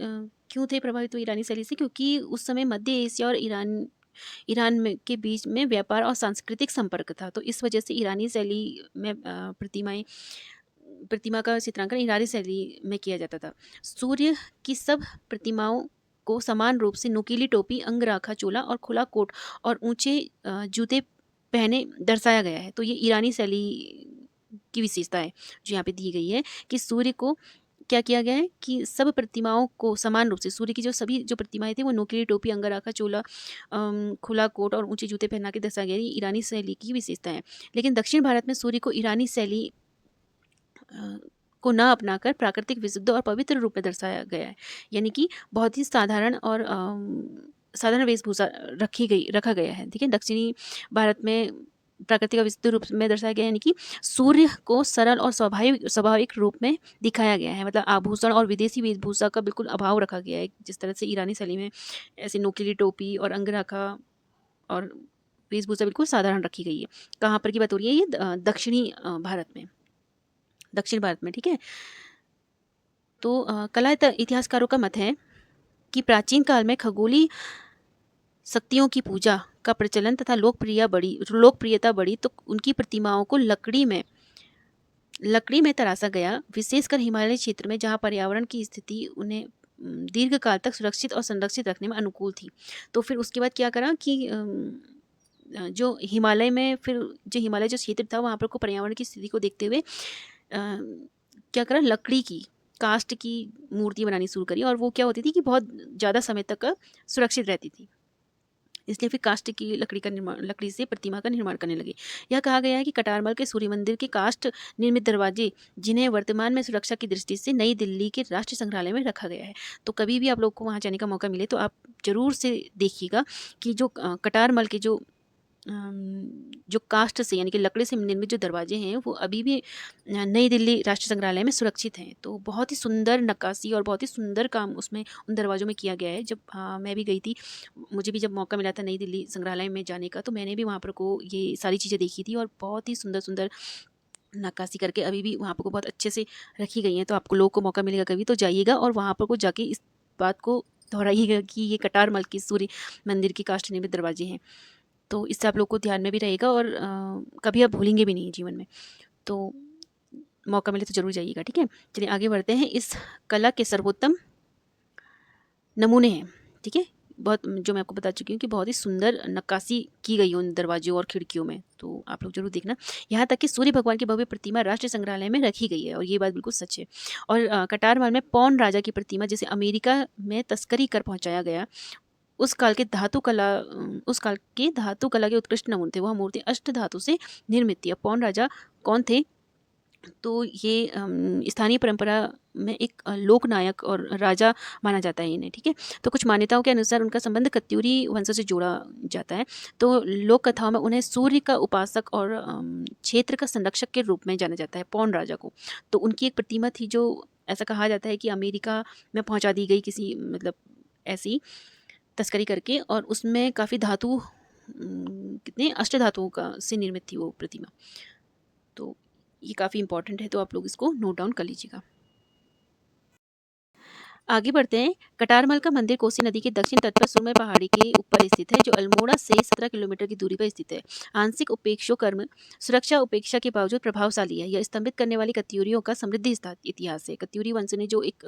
क्यों थे प्रभावित हुए ईरानी शैली से, क्योंकि उस समय मध्य एशिया और ईरान के बीच में व्यापार और सांस्कृतिक संपर्क था। तो इस वजह से ईरानी शैली में प्रतिमा का चित्रांकन ईरानी शैली में किया जाता था। सूर्य की सब प्रतिमाओं को समान रूप से नुकीली टोपी, अंगराखा चोला और खुला कोट और ऊंचे जूते पहने दर्शाया गया है। तो ये ईरानी शैली की विशेषता है जो यहाँ पे दी गई है कि सूर्य को क्या किया गया है कि सब प्रतिमाओं को समान रूप से, सूर्य की जो प्रतिमाएं थी वो नुकीली टोपी, अंगराखा चोला, खुला कोट और ऊंचे जूते पहना के दर्शाया गया। ईरानी शैली की विशेषता है। लेकिन दक्षिण भारत में सूर्य को ईरानी शैली को न अपनाकर प्राकृतिक, विशुद्ध और पवित्र रूप में दर्शाया गया है। यानी कि बहुत ही साधारण और साधारण वेशभूषा रखा गया है। ठीक है, दक्षिणी भारत में प्राकृतिक और विशुद्ध रूप में दर्शाया गया है, यानी कि सूर्य को सरल और स्वाभाविक रूप में दिखाया गया है। मतलब आभूषण और विदेशी वेशभूषा का बिल्कुल अभाव रखा गया है। जिस तरह से ईरानी शैली में ऐसे नोकीली टोपी और अंगरखा और वेशभूषा बिल्कुल साधारण रखी गई है। कहाँ पर की बात हो रही है? ये दक्षिणी भारत में, दक्षिण भारत में। ठीक है, तो कला इतिहासकारों का मत है कि प्राचीन काल में खगोलीय शक्तियों की पूजा का प्रचलन तथा लोकप्रियता बढ़ी तो उनकी प्रतिमाओं को लकड़ी में तराशा गया, विशेषकर हिमालय क्षेत्र में, जहाँ पर्यावरण की स्थिति उन्हें दीर्घ काल तक सुरक्षित और संरक्षित रखने में अनुकूल थी। तो फिर उसके बाद क्या करा कि जो हिमालय जो क्षेत्र था वहाँ पर को पर्यावरण की स्थिति को देखते हुए क्या करा, लकड़ी की कास्ट की मूर्ति बनानी शुरू करी, और वो क्या होती थी कि बहुत ज़्यादा समय तक सुरक्षित रहती थी। इसलिए फिर काष्ठ की लकड़ी से प्रतिमा का निर्माण करने लगे। यह कहा गया है कि कटारमल के सूर्य मंदिर के काष्ठ निर्मित दरवाजे, जिन्हें वर्तमान में सुरक्षा की दृष्टि से नई दिल्ली के राष्ट्रीय संग्रहालय में रखा गया है। तो कभी भी आप लोग को वहाँ जाने का मौका मिले तो आप जरूर से देखिएगा कि जो कटारमल के जो काष्ठ से यानी कि लकड़ी से निर्मित जो दरवाजे हैं वो अभी भी नई दिल्ली राष्ट्रीय संग्रहालय में सुरक्षित हैं। तो बहुत ही सुंदर नक्काशी और बहुत ही सुंदर काम उसमें उन दरवाज़ों में किया गया है। जब मैं भी गई थी, मुझे भी जब मौका मिला था नई दिल्ली संग्रहालय में जाने का, तो मैंने भी वहाँ पर को ये सारी चीज़ें देखी थी, और बहुत ही सुंदर सुंदर नक्काशी करके अभी भी वहाँ पर को बहुत अच्छे से रखी गई हैं। तो आपको लोगों को मौका मिलेगा कभी तो जाइएगा और वहाँ पर को जाके इस बात को दोहराइएगा कि ये कटारमल के सूर्य मंदिर के काष्ठ निर्मित दरवाजे हैं। तो इससे आप लोग को ध्यान में भी रहेगा और कभी आप भूलेंगे भी नहीं जीवन में। तो मौका मिले तो ज़रूर जाइएगा। ठीक है, चलिए आगे बढ़ते हैं। इस कला के सर्वोत्तम नमूने हैं। ठीक है, बहुत जो मैं आपको बता चुकी हूँ कि बहुत ही सुंदर नक्काशी की गई उन दरवाजों और खिड़कियों में, तो आप लोग जरूर देखना। यहाँ तक कि सूर्य भगवान की भव्य प्रतिमा राष्ट्रीय संग्रहालय में रखी गई है, और ये बात बिल्कुल सच है। और कटारमल में पौन राजा की प्रतिमा, जिसे अमेरिका में तस्करी कर पहुँचाया गया, उस काल के धातु कला के उत्कृष्ट नमूने थे। वह मूर्ति अष्ट धातु से निर्मित थी। अब पौन राजा कौन थे? तो ये स्थानीय परंपरा में एक लोक नायक और राजा माना जाता है इन्हें। ठीक है, तो कुछ मान्यताओं के अनुसार उनका संबंध कत्यूरी वंशों से जोड़ा जाता है। तो लोक कथाओं में उन्हें सूर्य का उपासक और क्षेत्र का संरक्षक के रूप में जाना जाता है, पौन राजा को। तो उनकी एक प्रतिमा थी जो ऐसा कहा जाता है कि अमेरिका में पहुंचा दी गई किसी मतलब ऐसी तस्करी करके, और उसमें काफ़ी धातु कितने अष्ट धातुओं का से निर्मित थी वो प्रतिमा। तो ये काफ़ी इंपॉर्टेंट है, तो आप लोग इसको नोट डाउन कर लीजिएगा। आगे बढ़ते हैं। कटारमल का मंदिर कोसी नदी के दक्षिण तट पर सुरमई पहाड़ी के ऊपर स्थित है, जो अल्मोड़ा से 17 किलोमीटर की दूरी पर स्थित है। आंशिक उपेक्षोकर्म सुरक्षा उपेक्षा के बावजूद प्रभावशाली है। यह स्तंभित करने वाली कत्यूरियों का समृद्ध इतिहास है। कत्यूरी वंश ने जो एक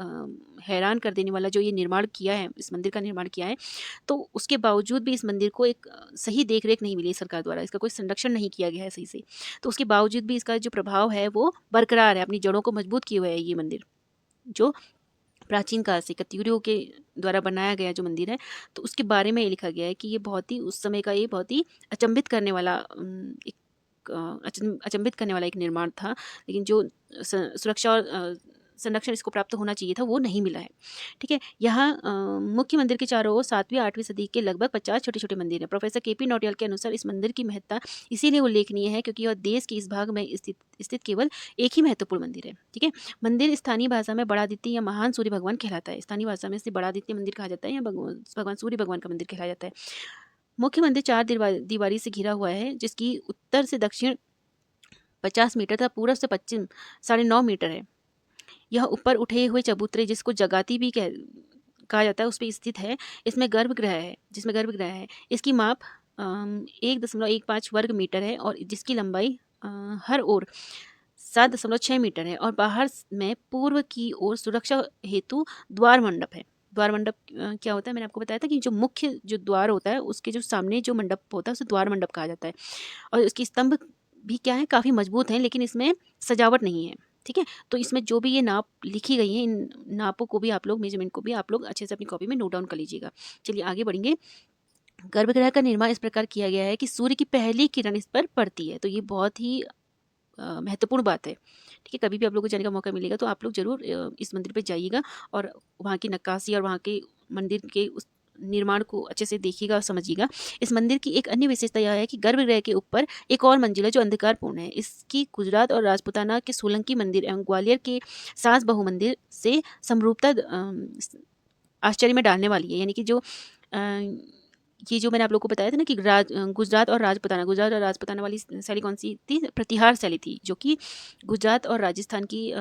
हैरान कर देने वाला जो ये निर्माण किया है, इस मंदिर का निर्माण किया है, तो उसके बावजूद भी इस मंदिर को एक सही देख रेख नहीं मिली सरकार द्वारा, इसका कोई संरक्षण नहीं किया गया है सही से। तो उसके बावजूद भी इसका जो प्रभाव है वो बरकरार है, अपनी जड़ों को मजबूत किए हुए है ये मंदिर, जो प्राचीन काल से कत्यूरियों के द्वारा बनाया गया जो मंदिर है। तो उसके बारे में ये लिखा गया है कि ये बहुत ही उस समय का ये बहुत ही अचंभित करने वाला अचंभित करने वाला एक निर्माण था, लेकिन जो सुरक्षा और संरक्षण इसको प्राप्त होना चाहिए था वो नहीं मिला है। ठीक है, यहाँ मुख्य मंदिर के चारों ओर 7वीं 8वीं सदी के लगभग 50 छोटे छोटे मंदिर हैं। प्रोफेसर केपी नौटियाल के अनुसार इस मंदिर की महत्ता इसीलिए उल्लेखनीय है क्योंकि यह देश के इस भाग में स्थित केवल एक ही महत्वपूर्ण मंदिर है। ठीक है, मंदिर स्थानीय भाषा में बड़ादित्य या महान सूर्य भगवान कहलाता है। स्थानीय भाषा में इसे बड़ादित्य मंदिर कहा जाता है या भगवान सूर्य भगवान का मंदिर कहलाया जाता है। मुख्य मंदिर 4 दीवारी से घिरा हुआ है, जिसकी उत्तर से दक्षिण 50 मीटर तथा पूर्व से पश्चिम 9.5 मीटर है। यह ऊपर उठे हुए चबूतरे, जिसको जगाती भी कहा जाता है, उस पर स्थित है। जिसमें गर्भगृह है। इसकी माप 1.15 वर्ग मीटर है और जिसकी लंबाई हर ओर 7.6 मीटर है, और बाहर में पूर्व की ओर सुरक्षा हेतु द्वार मंडप है। द्वार मंडप क्या होता है? मैंने आपको बताया था कि जो मुख्य जो द्वार होता है उसके जो सामने जो मंडप होता है उसे द्वार मंडप कहा जाता है। और उसकी स्तंभ भी क्या है, काफ़ी मजबूत हैं, लेकिन इसमें सजावट नहीं है। ठीक है, तो इसमें जो भी ये नाप लिखी गई है, इन नापों को भी आप लोग, मेजरमेंट को भी आप लोग अच्छे से अपनी कॉपी में नोट डाउन कर लीजिएगा। चलिए आगे बढ़ेंगे। गर्भगृह का निर्माण इस प्रकार किया गया है कि सूर्य की पहली किरण इस पर पड़ती है। तो ये बहुत ही महत्वपूर्ण बात है। ठीक है, कभी भी आप लोगों को जाने का मौका मिलेगा तो आप लोग ज़रूर इस मंदिर पे जाइएगा और वहाँ की नक्काशी और वहाँ के मंदिर के उस निर्माण को अच्छे से देखिएगा और समझिएगा। इस मंदिर की एक अन्य विशेषता यह है कि गर्भगृह के ऊपर एक और मंजिल है जो अंधकारपूर्ण है। इसकी गुजरात और राजपूताना के सोलंकी मंदिर एवं ग्वालियर के सास बहू मंदिर से समरूपता आश्चर्य में डालने वाली है। यानी कि जो ये जो मैंने आप लोगों को बताया था ना कि गुजरात और राजपूताना वाली शैली कौन सी थी? प्रतिहार शैली थी, जो कि गुजरात और राजस्थान की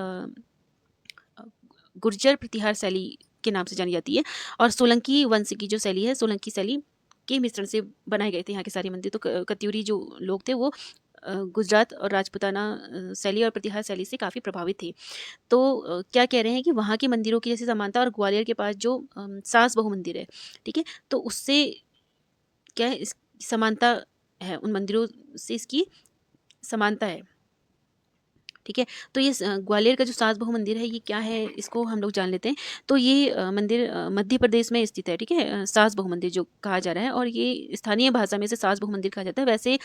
गुर्जर प्रतिहार शैली के नाम से जानी जाती है। और सोलंकी वंश की जो शैली है, सोलंकी शैली के मिश्रण से बनाए गए थे यहाँ के सारे मंदिर। तो कत्यूरी जो लोग थे वो गुजरात और राजपूताना शैली और प्रतिहार शैली से काफ़ी प्रभावित थे। तो क्या कह रहे हैं कि वहाँ के मंदिरों की जैसी समानता और ग्वालियर के पास जो सास बहू मंदिर है, ठीक है, तो उससे क्या है, इस समानता है, उन मंदिरों से इसकी समानता है। ठीक है, तो ये ग्वालियर का जो सास बहू मंदिर है ये क्या है, इसको हम लोग जान लेते हैं। तो ये मंदिर मध्य प्रदेश में स्थित है। ठीक है, सास बहू मंदिर जो कहा जा रहा है, और ये स्थानीय भाषा में इसे सास बहू मंदिर कहा जाता है। वैसे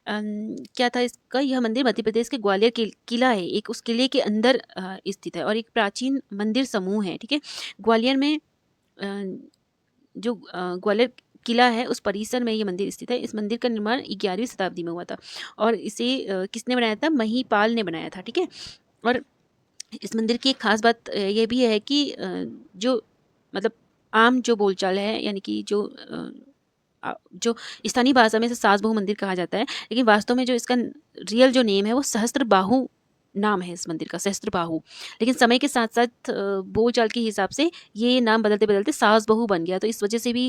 क्या था इसका, यह मंदिर मध्य प्रदेश के ग्वालियर किला है, एक उस किले के अंदर स्थित है और एक प्राचीन मंदिर समूह है। ठीक है, ग्वालियर में जो ग्वालियर किला है उस परिसर में ये मंदिर स्थित है। इस मंदिर का निर्माण 11वीं शताब्दी में हुआ था और इसे किसने बनाया था? महिपाल ने बनाया था। ठीक है, और इस मंदिर की एक खास बात ये भी है कि जो मतलब आम जो बोलचाल है, यानी कि जो स्थानीय भाषा में इसे सास बहू मंदिर कहा जाता है, लेकिन वास्तव में जो इसका रियल जो नेम है वो सहस्त्रबाहु नाम है इस मंदिर का, सहस्त्रबाहु। लेकिन समय के साथ साथ बोलचाल के हिसाब से ये नाम बदलते बदलते सास बहू बन गया। तो इस वजह से भी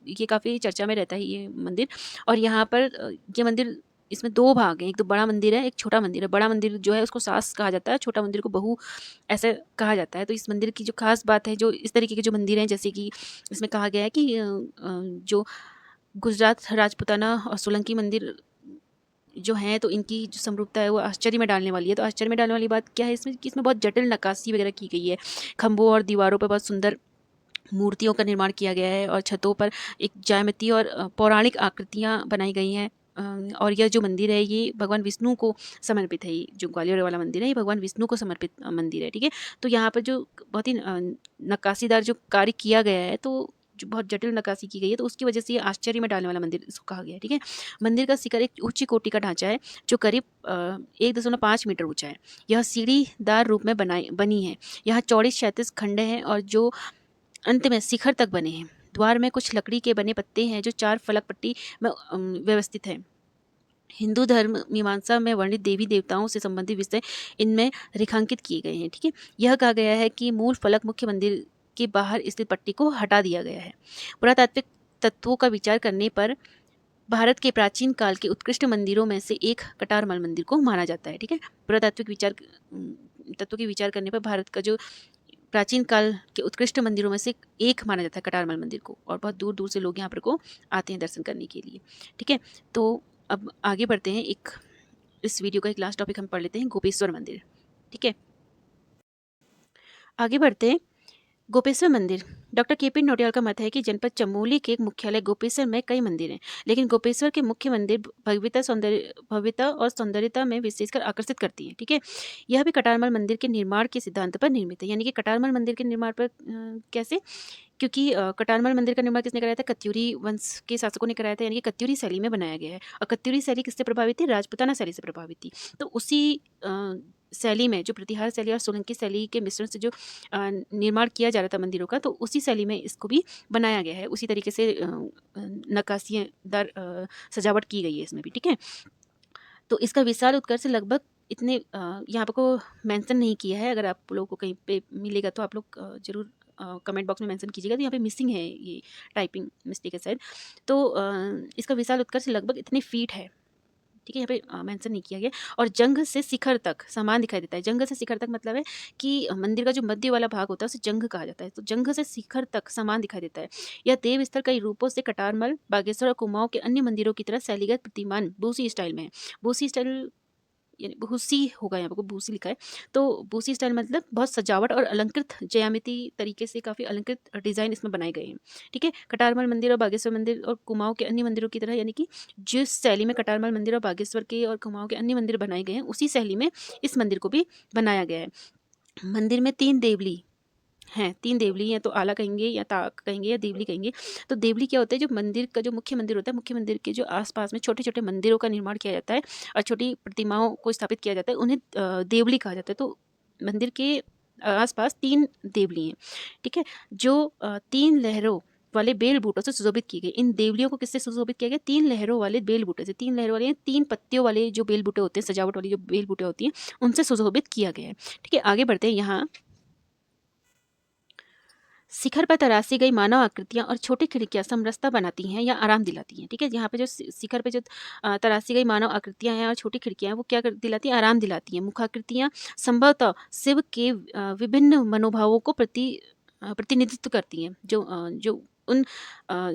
ये काफ़ी चर्चा में रहता है ये मंदिर। और यहाँ पर ये मंदिर, इसमें 2 भाग हैं, एक तो बड़ा मंदिर है, एक छोटा मंदिर है। बड़ा मंदिर जो है उसको सास कहा जाता है, छोटा मंदिर को बहू ऐसे कहा जाता है। तो इस मंदिर की जो खास बात है, जो इस तरीके के जो मंदिर हैं, जैसे कि इसमें कहा गया है कि जो गुजरात, राजपूताना और सोलंकी मंदिर जो हैं, तो इनकी जो समरूपता है वो आश्चर्य में डालने वाली है। तो आश्चर्य में डालने वाली बात क्या है इसमें, कि इसमें बहुत जटिल नक्काशी वगैरह की गई है। खंभों और दीवारों पर बहुत सुंदर मूर्तियों का निर्माण किया गया है और छतों पर एक ज्यामिति और पौराणिक आकृतियाँ बनाई गई हैं। और यह जो मंदिर है ये भगवान विष्णु को समर्पित है। ये जो ग्वालियर वाला मंदिर है ये भगवान विष्णु को समर्पित मंदिर है। ठीक है, तो यहाँ पर जो बहुत ही नक्काशीदार जो कार्य किया गया है, तो जो बहुत जटिल नक्काशी की गई है, तो उसकी वजह से ये आश्चर्य में डालने वाला मंदिर इसको कहा गया है। ठीक है, मंदिर का शिखर एक ऊंची कोटि का ढांचा है जो करीब 1.5 मीटर ऊंचा है। यह सीढ़ीदार रूप में बनी है। यहाँ चौड़ी 36 खंडे हैं और जो अंत में शिखर तक बने हैं। द्वार में कुछ लकड़ी के बने पत्ते हैं जो 4 फलक पट्टी में व्यवस्थित हैं। हिंदू धर्म मीमांसा में वर्णित देवी देवताओं से संबंधित विषय इनमें रेखांकित किए गए हैं। ठीक है, यह कहा गया है कि मूल फलक मुख्य मंदिर के बाहर स्थित पट्टी को हटा दिया गया है। पुरातात्विक तत्वों का विचार करने पर भारत के प्राचीन काल के उत्कृष्ट मंदिरों में से एक कटारमल मंदिर को माना जाता है। ठीक है, पुरातात्विक तत्वों के विचार करने पर भारत का जो प्राचीन काल के उत्कृष्ट मंदिरों में से एक माना जाता है कटारमल मंदिर को, और बहुत दूर दूर से लोग यहाँ पर को आते हैं दर्शन करने के लिए। ठीक है, तो अब आगे बढ़ते हैं। इस वीडियो का एक लास्ट टॉपिक हम पढ़ लेते हैं, गोपेश्वर मंदिर। ठीक है, आगे बढ़ते हैं। गोपेश्वर मंदिर। डॉक्टर केपी नौटियाल का मत है कि जनपद चमोली के मुख्यालय गोपेश्वर में कई मंदिर हैं, लेकिन गोपेश्वर के मुख्य मंदिर भव्यता और सौंदर्यता में विशेषकर आकर्षित करती है। ठीक है, यह भी कटारमल मंदिर के निर्माण के सिद्धांत पर निर्मित है। यानी कि कटारमल मंदिर के निर्माण पर कैसे, क्योंकि कटारमल मंदिर का निर्माण किसने कराया था? कत्यूरी वंश के शासकों ने कराया था। यानी कि कत्यूरी शैली में बनाया गया है, और कत्यूरी शैली किससे प्रभावित थी? राजपूताना शैली से प्रभावित थी। तो उसी शैली में जो प्रतिहार शैली और सोलंकी शैली के मिश्रण से जो निर्माण किया जा रहा था मंदिरों का, तो उसी शैली में इसको भी बनाया गया है। उसी तरीके से नक्काशीदार सजावट की गई है इसमें भी। ठीक है, तो इसका विशाल उत्कर्ष लगभग इतने यहाँ पर को मेंशन नहीं किया है। अगर आप लोगों को कहीं पे मिलेगा तो आप लोग ज़रूर कमेंट बॉक्स में मेंशन कीजिएगा। तो यहाँ पे मिसिंग है, ये टाइपिंग मिस्टेक है शायद। तो इसका विशाल उत्कर्ष लगभग इतने फीट है। ठीक है, यहाँ पे मेंशन नहीं किया गया। और जंघ से शिखर तक समान दिखाई देता है। जंघ से शिखर तक मतलब है कि मंदिर का जो मध्य वाला भाग होता है उसे जंघ कहा जाता है। तो जंघ से शिखर तक समान दिखाई देता है। यह देव स्थल कई रूपों से कटारमल, बागेश्वर और कुमाऊं के अन्य मंदिरों की तरह शैलीगत प्रतिमान बूसी स्टाइल में है। बूसी स्टाइल यानी भूसी होगा, यहाँ पे भूसी लिखा है। तो भूसी स्टाइल मतलब बहुत सजावट और अलंकृत ज्यामिति तरीके से काफ़ी अलंकृत डिज़ाइन इसमें बनाए गए हैं। ठीक है, कटारमल मंदिर और बागेश्वर मंदिर और कुमाऊं के अन्य मंदिरों की तरह, यानी कि जिस शैली में कटारमल मंदिर और बागेश्वर के और कुमाऊं के अन्य मंदिर बनाए गए हैं, उसी शैली में इस मंदिर को भी बनाया गया है। मंदिर में 3 देवली हैं, 3 देवली हैं, तो आला कहेंगे या ताक कहेंगे या देवली कहेंगे। तो देवली क्या होता है, जो मंदिर का जो मुख्य मंदिर होता है, मुख्य मंदिर के जो आस-पास में छोटे-छोटे मंदिरों का निर्माण किया जाता है और छोटी प्रतिमाओं को स्थापित किया जाता है, उन्हें देवली कहा जाता है। तो मंदिर के आस-पास 3 देवली हैं, ठीक है? जो 3 लहरों वाले बेल बूटों से सुशोभित की गई। इन देवलियों को किससे सुशोभित किया गया? 3 लहरों वाले बेल बूटे से। 3 लहरों वाले 3 पत्तियों वाले जो बेल बूटे होते हैं, सजावट वाली जो बेल बूटे होती हैं, उनसे सुशोभित किया गया है। ठीक है, आगे बढ़ते हैं। यहाँ शिखर पर तराशी गई मानव आकृतियां और छोटी खिड़कियां समरसता बनाती हैं या आराम दिलाती हैं। ठीक है, यहाँ पे जो शिखर पे जो तराशी गई मानव आकृतियां हैं और छोटी खिड़कियां हैं, वो क्या दिलाती हैं? आराम दिलाती हैं। मुखाकृतियां संभवतः शिव के विभिन्न मनोभावों को प्रतिनिधित्व करती हैं। जो उन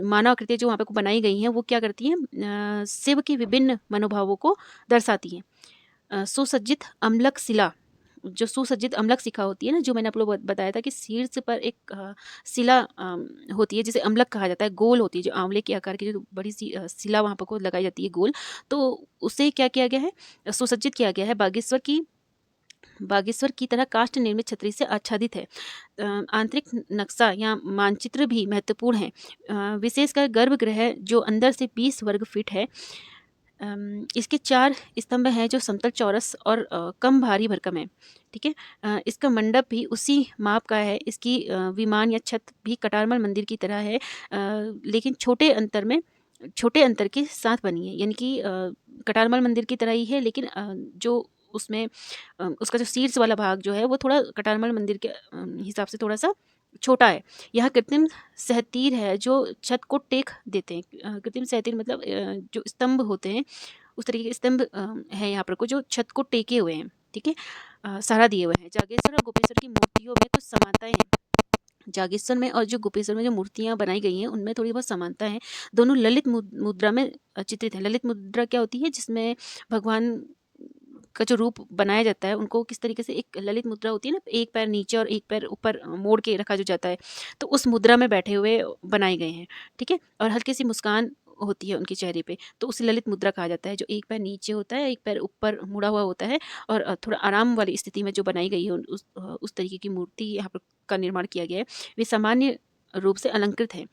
मानव आकृतियां जो वहाँ पे बनाई गई हैं, वो क्या करती हैं? शिव के विभिन्न मनोभावों को दर्शाती हैं। सुसज्जित अम्लक शिला, जो सुसज्जित अम्लक शिखा होती है ना, जो मैंने आप लोग बताया था कि शीर्ष पर एक शिला होती है जिसे अम्लक कहा जाता है, गोल होती है, जो आंवले के आकार की जो बड़ी सी शिला वहाँ पर को लगाई जाती है गोल। तो उसे क्या किया गया है? सुसज्जित किया गया है। बागेश्वर की तरह काष्ठ निर्मित छतरी से आच्छादित है। आंतरिक नक्शा या मानचित्र भी महत्वपूर्ण है, विशेषकर गर्भगृह जो अंदर से 20 वर्ग फीट है। इसके 4 स्तंभ हैं जो समतल, चौरस और कम भारी भरकम है। ठीक है, इसका मंडप भी उसी माप का है। इसकी विमान या छत भी कटारमल मंदिर की तरह है, लेकिन छोटे अंतर के साथ बनी है। यानी कि कटारमल मंदिर की तरह ही है, लेकिन जो उसमें उसका जो शीर्ष वाला भाग जो है, वो थोड़ा कटारमल मंदिर के हिसाब से थोड़ा सा छोटा है। यहाँ कृत्रिम सहतीर है जो छत को टेक देते हैं। कृत्रिम सहतीर मतलब जो स्तंभ होते हैं, उस तरीके के स्तंभ हैं यहाँ पर को, जो छत को टेके हुए हैं। ठीक है, सहारा दिए हुए हैं। जागेश्वर और गोपेश्वर की मूर्तियों में कुछ समानताएं हैं। जागेश्वर में और जो गोपेश्वर में जो मूर्तियाँ बनाई गई हैं, उनमें थोड़ी बहुत समानता है। दोनों ललित मुद्रा में चित्रित हैं। ललित मुद्रा क्या होती है? जिसमें भगवान का जो रूप बनाया जाता है, उनको किस तरीके से, एक ललित मुद्रा होती है ना, एक पैर नीचे और एक पैर ऊपर मोड़ के रखा जो जाता है, तो उस मुद्रा में बैठे हुए बनाए गए हैं। ठीक है, और हल्की सी मुस्कान होती है उनके चेहरे पे, तो उसे ललित मुद्रा कहा जाता है। जो एक पैर नीचे होता है, एक पैर ऊपर मुड़ा हुआ होता है, और थोड़ा आराम वाली स्थिति में जो बनाई गई है, उस तरीके की मूर्ति यहाँ पर का निर्माण किया गया है। वे सामान्य रूप से अलंकृत है।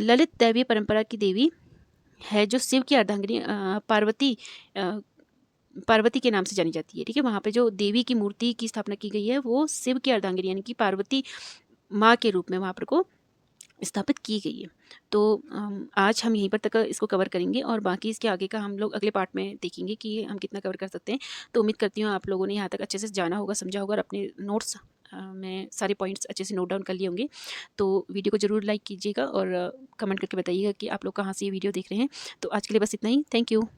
ललित दैवीय परंपरा की देवी है, जो शिव की अर्धांगिनी पार्वती के नाम से जानी जाती है। ठीक है, वहाँ पे जो देवी की मूर्ति की स्थापना की गई है, वो शिव की अर्धांगिनी यानी कि पार्वती माँ के रूप में वहाँ पर को स्थापित की गई है। तो आज हम यहीं पर तक इसको कवर करेंगे, और बाकी इसके आगे का हम लोग अगले पार्ट में देखेंगे कि हम कितना कवर कर सकते हैं। तो उम्मीद करती हूँ आप लोगों ने यहाँ तक अच्छे से जाना होगा, समझा होगा, और अपने नोट्स में सारे पॉइंट्स अच्छे से नोट डाउन कर लिए होंगे। तो वीडियो को ज़रूर लाइक कीजिएगा और कमेंट करके बताइएगा कि आप लोग कहाँ से ये वीडियो देख रहे हैं। तो आज के लिए बस इतना ही। Thank you.